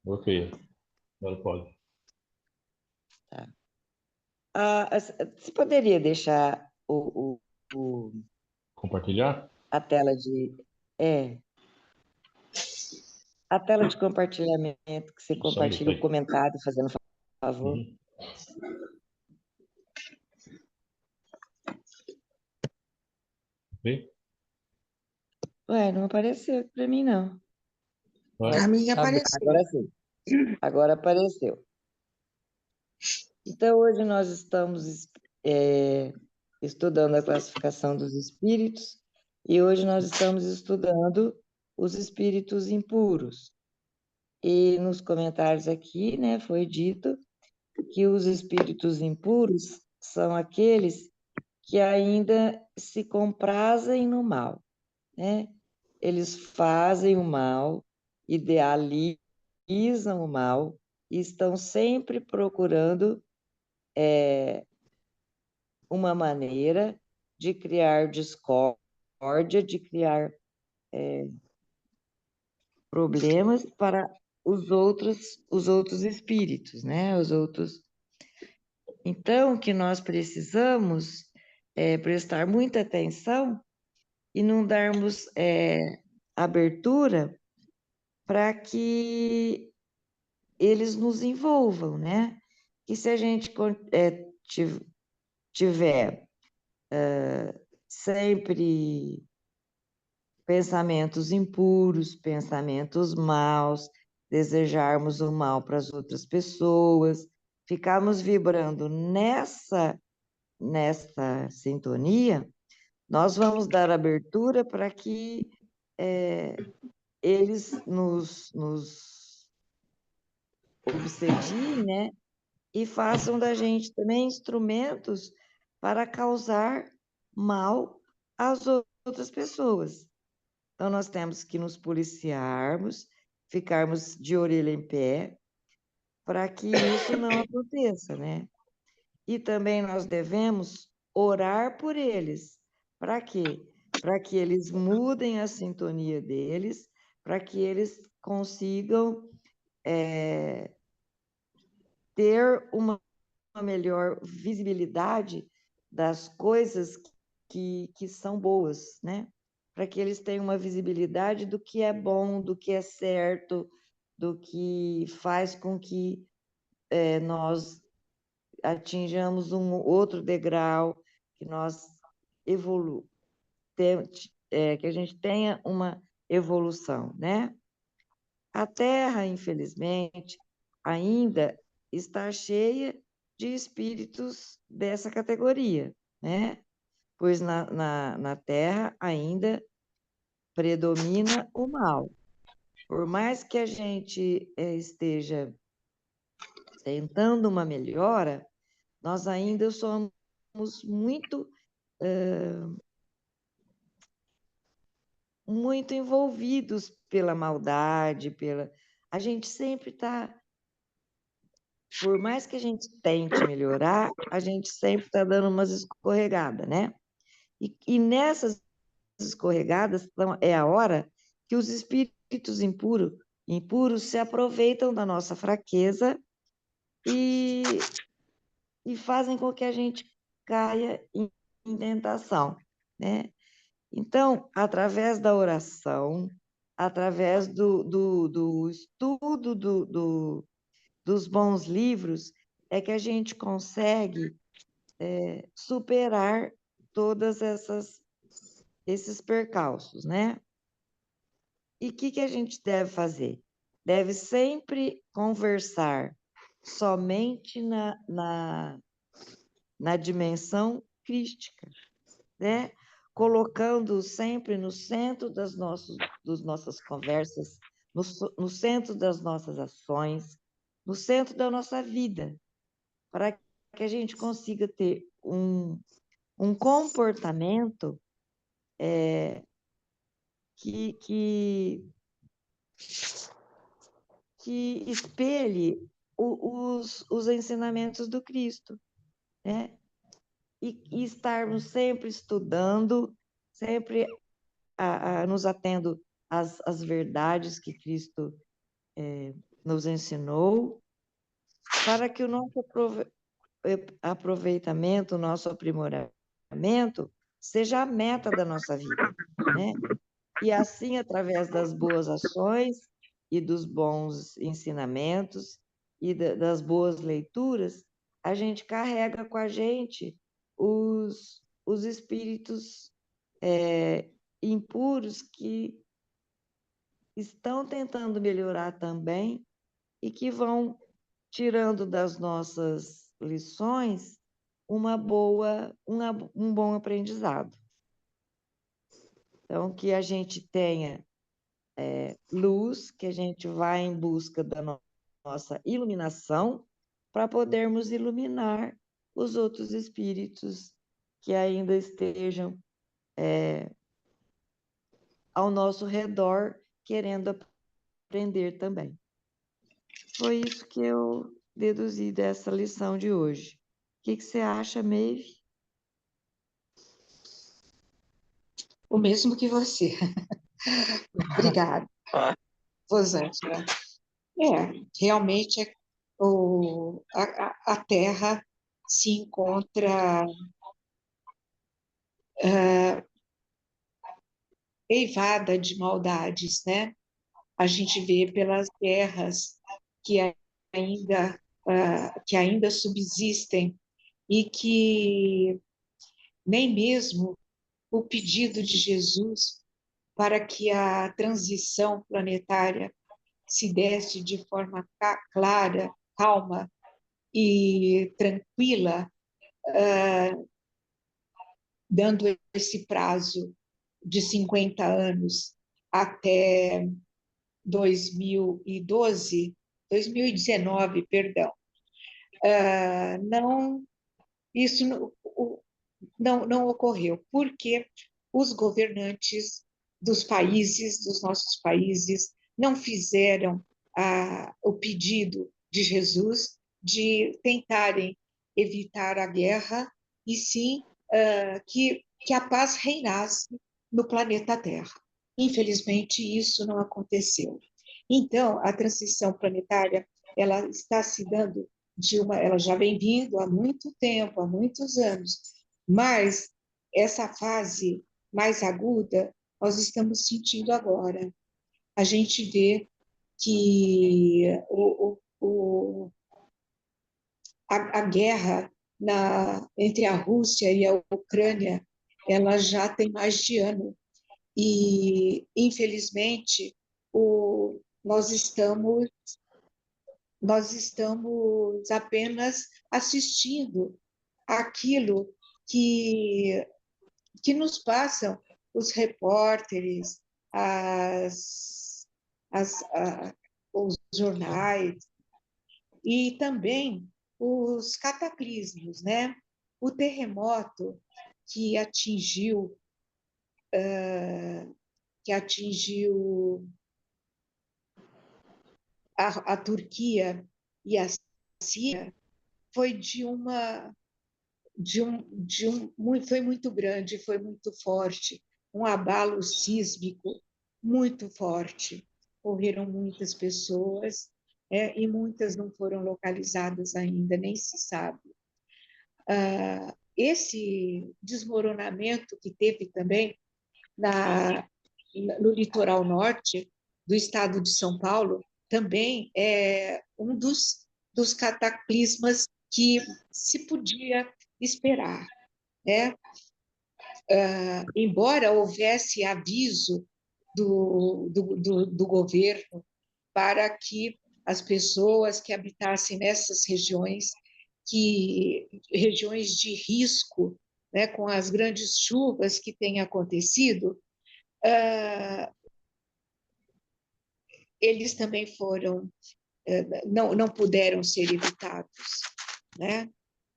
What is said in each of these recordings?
Ok, agora pode. Tá. Você poderia deixar Compartilhar? a tela de... É, a tela de compartilhamento, que você Só um minuto compartilha o aí. comentário, fazendo favor. Uhum. Ok? Ué, não apareceu para mim, não. Vai. A minha apareceu. Agora sim. Agora apareceu. Então, hoje nós estamos estudando a classificação dos espíritos e hoje nós estamos estudando os espíritos impuros. E nos comentários aqui, né, foi dito que os espíritos impuros são aqueles que ainda se comprazem no mal, né? Eles fazem o mal, idealizam o mal e estão sempre procurando uma maneira de criar discórdia, de criar problemas para os outros espíritos, né? Os outros. Então, o que nós precisamos é prestar muita atenção e não darmos abertura para que eles nos envolvam, né? Que se a gente tiver sempre pensamentos impuros, pensamentos maus, desejarmos o mal para as outras pessoas, ficarmos vibrando nessa sintonia, nós vamos dar abertura para que eles nos obsediem, né? E façam da gente também instrumentos para causar mal às outras pessoas. Então, nós temos que nos policiarmos, ficarmos de orelha em pé, para que isso não aconteça, né? E também nós devemos orar por eles. Para quê? Para que eles mudem a sintonia deles, para que eles consigam ter uma melhor visibilidade das coisas que são boas, né? Para que eles tenham uma visibilidade do que é bom, do que é certo, do que faz com que nós atinjamos um outro degrau, que nós que a gente tenha uma evolução, né? A Terra, infelizmente, ainda está cheia de espíritos dessa categoria, né? Pois na Terra ainda predomina o mal. Por mais que a gente esteja tentando uma melhora, nós ainda somos muito, muito envolvidos pela maldade, A gente sempre está... Por mais que a gente tente melhorar, a gente sempre está dando umas escorregadas, né? E nessas escorregadas é a hora que os espíritos impuros se aproveitam da nossa fraqueza e fazem com que a gente caia em tentação, né? Então, através da oração, através do estudo dos bons livros, é que a gente consegue superar todas esses percalços, né? E o que a gente deve fazer? Deve sempre conversar somente na dimensão crística, né? Colocando sempre no centro das nossas conversas, no centro das nossas ações, no centro da nossa vida, para que a gente consiga ter um comportamento que espelhe os ensinamentos do Cristo, né? E estarmos sempre estudando, sempre nos atendo as verdades que Cristo nos ensinou, para que o nosso aproveitamento, o nosso aprimoramento, seja a meta da nossa vida, né? E assim, através das boas ações e dos bons ensinamentos e das boas leituras, a gente carrega com a gente os espíritos impuros que estão tentando melhorar também e que vão tirando das nossas lições um bom aprendizado. Então, que a gente tenha luz, que a gente vá em busca da nossa iluminação para podermos iluminar os outros espíritos que ainda estejam ao nosso redor, querendo aprender também. Foi isso que eu deduzi dessa lição de hoje. O que você acha, Maeve? O mesmo que você. Obrigada, Rosângela. Realmente a Terra se encontra eivada de maldades, né? A gente vê pelas guerras que ainda subsistem e que nem mesmo o pedido de Jesus para que a transição planetária se desse de forma clara, calma e tranquila, dando esse prazo de 50 anos até 2019, perdão. Isso não ocorreu, porque os governantes dos nossos países, não fizeram o pedido de Jesus de tentarem evitar a guerra, e sim que a paz reinasse no planeta Terra. Infelizmente, isso não aconteceu. Então, a transição planetária ela está se dando ela já vem vindo há muito tempo, há muitos anos, mas essa fase mais aguda nós estamos sentindo agora. A gente vê que a guerra entre a Rússia e a Ucrânia ela já tem mais de ano. E, infelizmente, nós estamos apenas assistindo aquilo que nos passam os repórteres, os jornais, e também os cataclismos, né? O terremoto que atingiu a Turquia e a Síria foi foi muito grande, foi muito forte, um abalo sísmico muito forte. Morreram muitas pessoas, e muitas não foram localizadas ainda, nem se sabe. Esse desmoronamento que teve também no litoral norte do estado de São Paulo também é um dos cataclismas que se podia esperar, né? Embora houvesse aviso do governo para que as pessoas que habitassem nessas regiões de risco, né, com as grandes chuvas que têm acontecido, eles também não puderam ser evitados, né?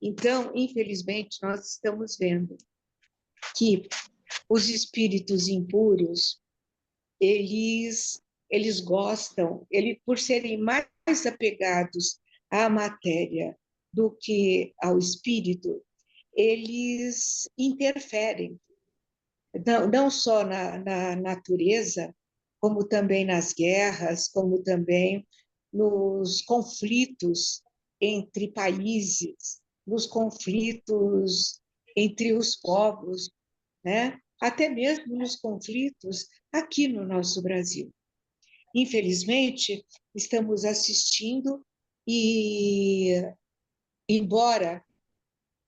Então, infelizmente, nós estamos vendo que os espíritos impuros, eles gostam, por serem mais apegados à matéria do que ao espírito, eles interferem não só na natureza, como também nas guerras, como também nos conflitos entre países, nos conflitos entre os povos, né? Até mesmo nos conflitos aqui no nosso Brasil. Infelizmente, estamos assistindo e, embora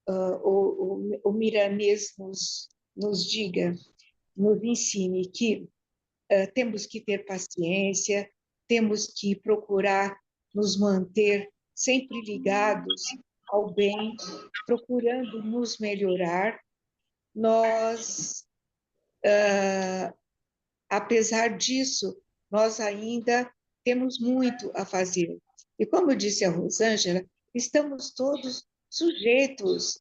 o Miramês nos diga, nos ensine que temos que ter paciência, temos que procurar nos manter sempre ligados ao bem, procurando nos melhorar, nós, apesar disso, nós ainda temos muito a fazer. E como disse a Rosângela, estamos todos sujeitos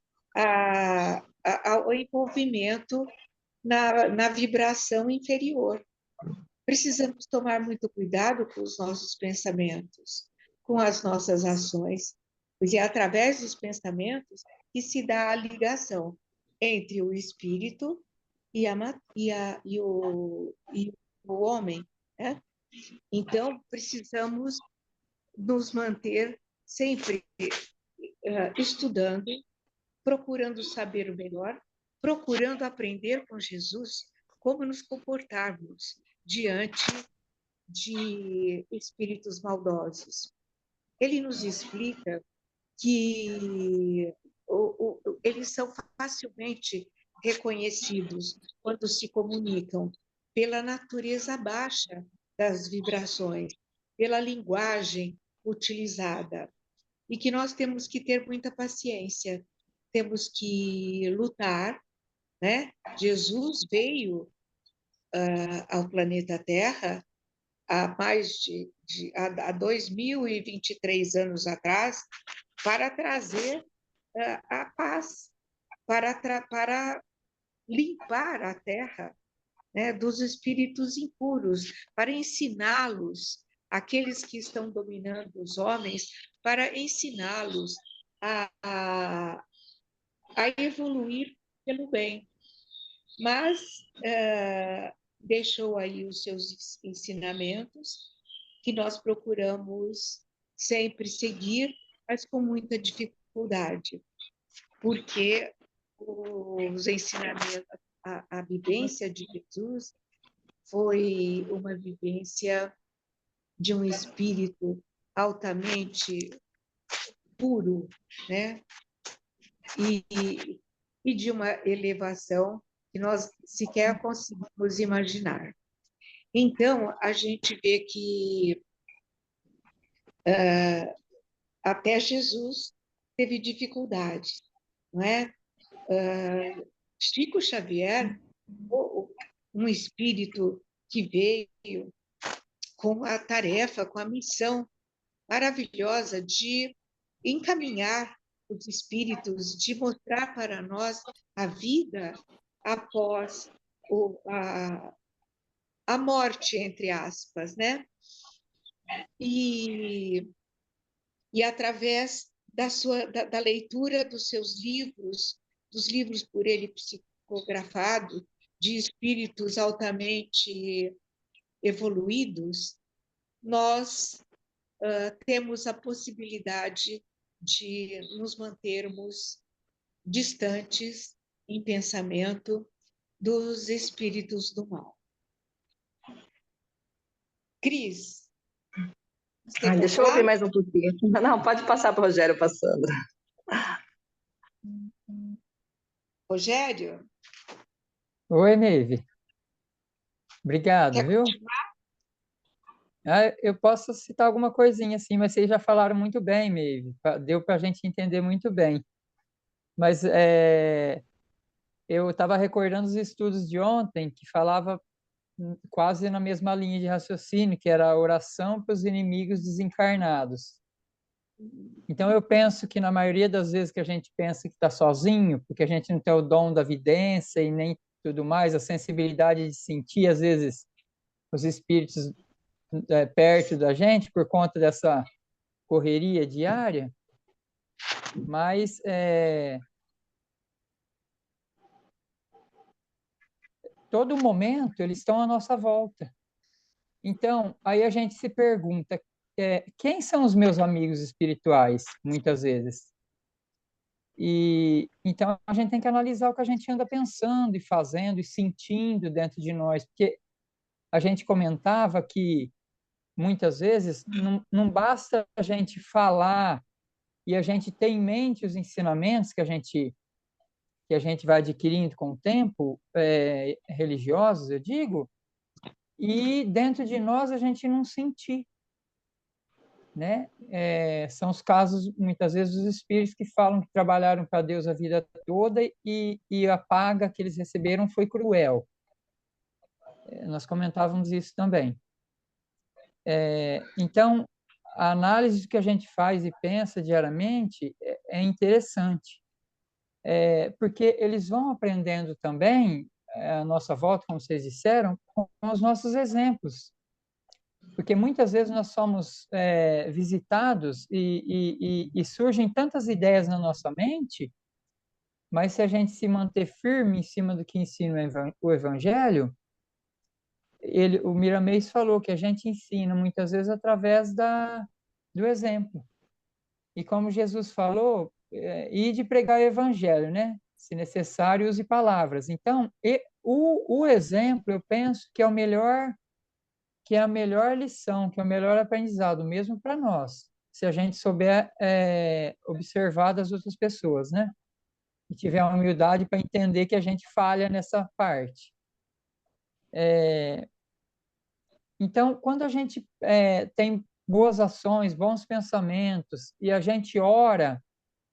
ao envolvimento na vibração inferior. Precisamos tomar muito cuidado com os nossos pensamentos, com as nossas ações, porque é através dos pensamentos que se dá a ligação entre o espírito e o homem, né? Então, precisamos nos manter sempre estudando, procurando saber o melhor, procurando aprender com Jesus como nos comportarmos diante de espíritos maldosos. Ele nos explica que eles são facilmente reconhecidos quando se comunicam pela natureza baixa das vibrações, pela linguagem utilizada, e que nós temos que ter muita paciência, temos que lutar, né? Jesus veio ao planeta Terra há há 2023 anos atrás para trazer a paz, para limpar a Terra, né, dos espíritos impuros, para ensiná-los, aqueles que estão dominando os homens, para ensiná-los a evoluir pelo bem. Mas deixou aí os seus ensinamentos, que nós procuramos sempre seguir, mas com muita dificuldade, porque os ensinamentos, a vivência de Jesus foi uma vivência de um espírito altamente puro, né? E de uma elevação que nós sequer conseguimos imaginar. Então, a gente vê que até Jesus teve dificuldades, não é? Chico Xavier, um espírito que veio com a tarefa, com a missão maravilhosa de encaminhar os espíritos, de mostrar para nós a vida após a morte, entre aspas, né? E através da leitura dos seus livros, dos livros por ele psicografados, de espíritos altamente evoluídos, nós temos a possibilidade de nos mantermos distantes em pensamento dos espíritos do mal. Cris, deixa eu ouvir mais um pouquinho. Não, pode passar para o Rogério, para a Sandra. Rogério? Oi, Neive. Obrigado, Quer viu? continuar? Eu posso citar alguma coisinha assim, mas vocês já falaram muito bem, Neive. Deu para a gente entender muito bem. Mas eu estava recordando os estudos de ontem que falava quase na mesma linha de raciocínio, que era a oração para os inimigos desencarnados. Então, eu penso que na maioria das vezes que a gente pensa que está sozinho, porque a gente não tem o dom da vidência e nem tudo mais, a sensibilidade de sentir, às vezes, os espíritos perto da gente por conta dessa correria diária, mas todo momento eles estão à nossa volta. Então, aí a gente se pergunta, quem são os meus amigos espirituais, muitas vezes? E então a gente tem que analisar o que a gente anda pensando e fazendo e sentindo dentro de nós, porque a gente comentava que muitas vezes não basta a gente falar e a gente ter em mente os ensinamentos que a gente vai adquirindo com o tempo, religiosos, eu digo, e dentro de nós a gente não sentir, né? São os casos, muitas vezes, dos espíritos que falam que trabalharam para Deus a vida toda e a paga que eles receberam foi cruel. Nós comentávamos isso também. Então, a análise que a gente faz e pensa diariamente é interessante, porque eles vão aprendendo também, à nossa volta, como vocês disseram, com os nossos exemplos. Porque muitas vezes nós somos visitados e surgem tantas ideias na nossa mente, mas se a gente se manter firme em cima do que ensina o Evangelho, o Miramês falou que a gente ensina muitas vezes através do exemplo. E como Jesus falou, ide pregar o Evangelho, né? Se necessário, use palavras. Então, o exemplo, eu penso que é a melhor lição, que é o melhor aprendizado, mesmo para nós, se a gente souber observar das outras pessoas, né? E tiver a humildade para entender que a gente falha nessa parte. Então, quando a gente tem boas ações, bons pensamentos, e a gente ora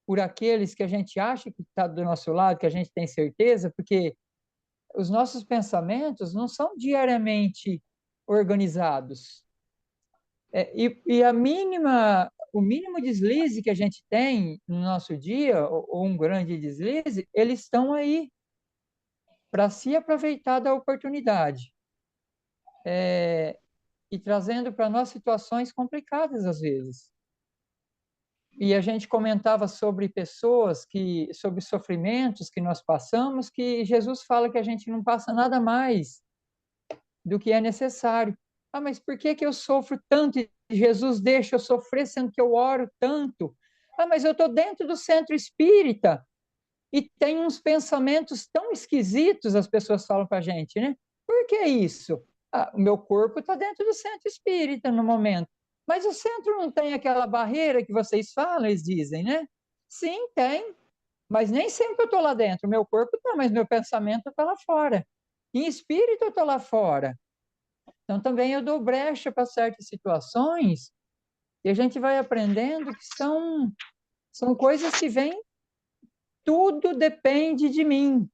por aqueles que a gente acha que está do nosso lado, que a gente tem certeza, porque os nossos pensamentos não são diariamente organizados. E o mínimo deslize que a gente tem no nosso dia, ou um grande deslize, eles estão aí para se aproveitar da oportunidade. E trazendo para nós situações complicadas às vezes. E a gente comentava sobre sobre sofrimentos que nós passamos, que Jesus fala que a gente não passa nada mais do que é necessário. Ah, mas por que eu sofro tanto e Jesus deixa eu sofrer sendo que eu oro tanto? Ah, mas eu estou dentro do centro espírita e tem uns pensamentos tão esquisitos, as pessoas falam para a gente, né? Por que isso? Ah, o meu corpo está dentro do centro espírita no momento. Mas o centro não tem aquela barreira que vocês falam, eles dizem, né? Sim, tem. Mas nem sempre eu estou lá dentro. Meu corpo está, mas meu pensamento está lá fora. Em espírito eu estou lá fora. Então também eu dou brecha para certas situações e a gente vai aprendendo que são coisas que vêm, tudo depende de mim.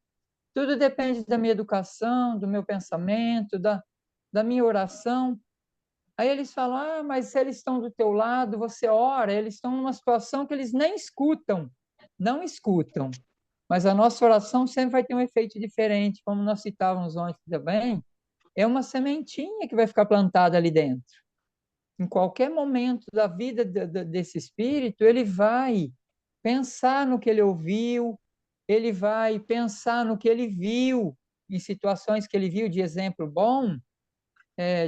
Tudo depende da minha educação, do meu pensamento, da minha oração. Aí eles falam, ah, mas se eles estão do teu lado, você ora, eles estão numa situação que eles nem escutam, não escutam. Mas a nossa oração sempre vai ter um efeito diferente, como nós citávamos ontem também, é uma sementinha que vai ficar plantada ali dentro. Em qualquer momento da vida desse espírito, ele vai pensar no que ele ouviu, ele vai pensar no que ele viu, em situações que ele viu de exemplo bom,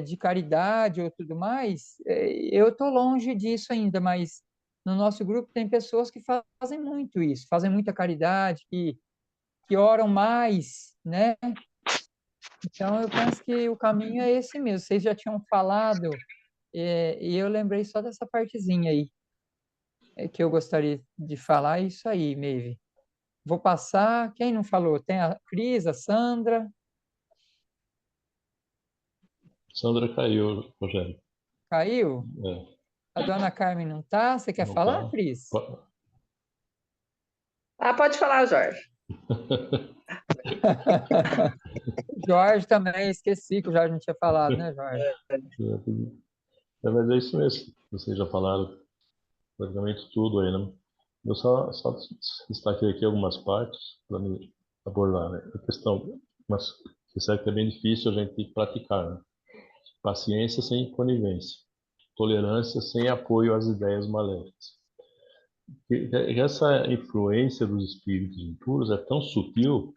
de caridade ou tudo mais. Eu estou longe disso ainda, mas no nosso grupo tem pessoas que fazem muito isso, fazem muita caridade, que oram mais, né? Então, eu penso que o caminho é esse mesmo. Vocês já tinham falado, e eu lembrei só dessa partezinha aí, que eu gostaria de falar, é isso aí, Maeve. Vou passar, quem não falou? Tem a Cris, a Sandra. Sandra caiu, Rogério. Caiu? A dona Carmen não está? Você quer Não falar, tá. Cris? Pode falar, Jorge. Jorge também, esqueci que o Jorge não tinha falado, né, Jorge? Mas é isso mesmo. Vocês já falaram praticamente tudo aí, né? Eu só destaquei aqui algumas partes para me abordar, né? A questão, mas você sabe que é bem difícil a gente praticar, né? Paciência sem conivência, tolerância sem apoio às ideias maléficas. E essa influência dos espíritos impuros é tão sutil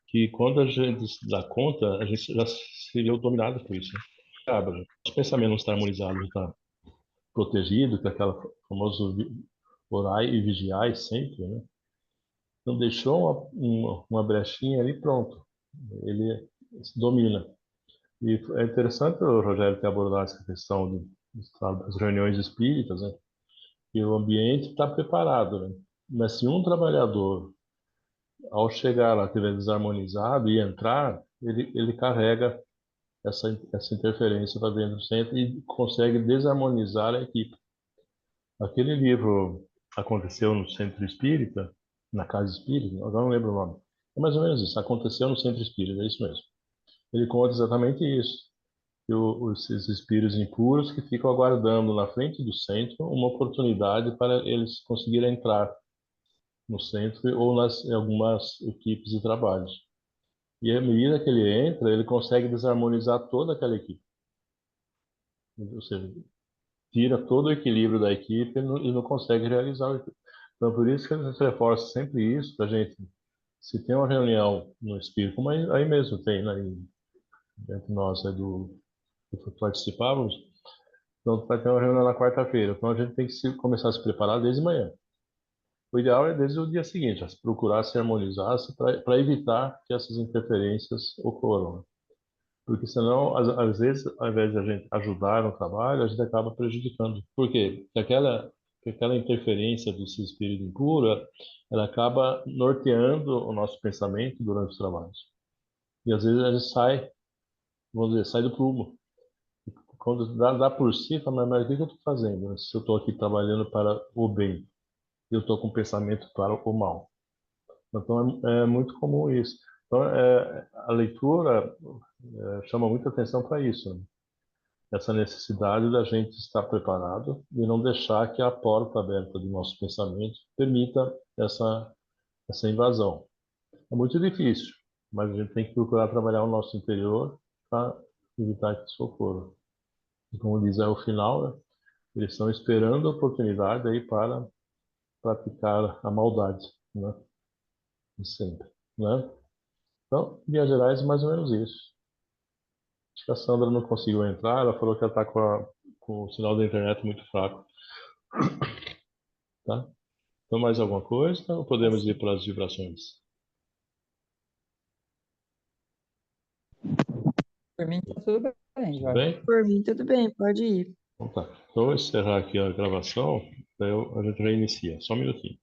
que quando a gente se dá conta, a gente já se viu dominado por isso, né? abre. O pensamento não está harmonizado, não está protegido, que é aquela famoso orai e vigiai sempre, né? Não deixou uma brechinha ali, pronto. Ele se domina. E é interessante o Rogério ter abordado essa questão das reuniões espíritas, né? E o ambiente está preparado, né? Mas se um trabalhador, ao chegar lá, estiver desarmonizado e entrar, ele carrega essa interferência para dentro do centro e consegue desarmonizar a equipe. Aquele livro aconteceu no Centro Espírita, na Casa Espírita, agora não lembro o nome. É mais ou menos isso, aconteceu no Centro Espírita, é isso mesmo. Ele conta exatamente isso, que esses espíritos impuros que ficam aguardando na frente do centro uma oportunidade para eles conseguirem entrar no centro ou em algumas equipes de trabalho. E à medida que ele entra, ele consegue desarmonizar toda aquela equipe. Ou seja, tira todo o equilíbrio da equipe e não consegue realizar o equilíbrio. Então, por isso que a gente reforça sempre isso, para a gente, se tem uma reunião no Espírito, como aí mesmo tem, né, entre nós, que participávamos, então vai ter uma reunião na quarta-feira, então a gente tem que começar a se preparar desde manhã. O ideal é desde o dia seguinte, procurar se harmonizar para evitar que essas interferências ocorram, né? Porque senão, às vezes, ao invés de a gente ajudar no trabalho, a gente acaba prejudicando. Por quê? Porque aquela interferência desse espírito impuro, ela acaba norteando o nosso pensamento durante os trabalhos. E às vezes a gente sai, vamos dizer, sai do prumo. Quando dá por si, fala, mas o que eu estou fazendo, né? Se eu estou aqui trabalhando para o bem, eu estou com pensamento para o mal. Então é muito comum isso. Então a leitura chama muita atenção para isso, né? Essa necessidade da gente estar preparado e não deixar que a porta aberta do nosso pensamento permita essa invasão. É muito difícil, mas a gente tem que procurar trabalhar o nosso interior para evitar que isso ocorra. E como diz aí o final, né, eles estão esperando a oportunidade aí para praticar a maldade, né? De sempre, né? Então, em linhas gerais, mais ou menos isso. Acho que a Sandra não conseguiu entrar, ela falou que ela está com o sinal da internet muito fraco, tá? Então, mais alguma coisa? Ou podemos ir para as vibrações? Por mim, tá tudo bem, Tudo Jorge. bem? Por mim, tudo bem, pode ir. Então tá. Então, eu vou encerrar aqui a gravação, daí a gente reinicia. Só um minutinho.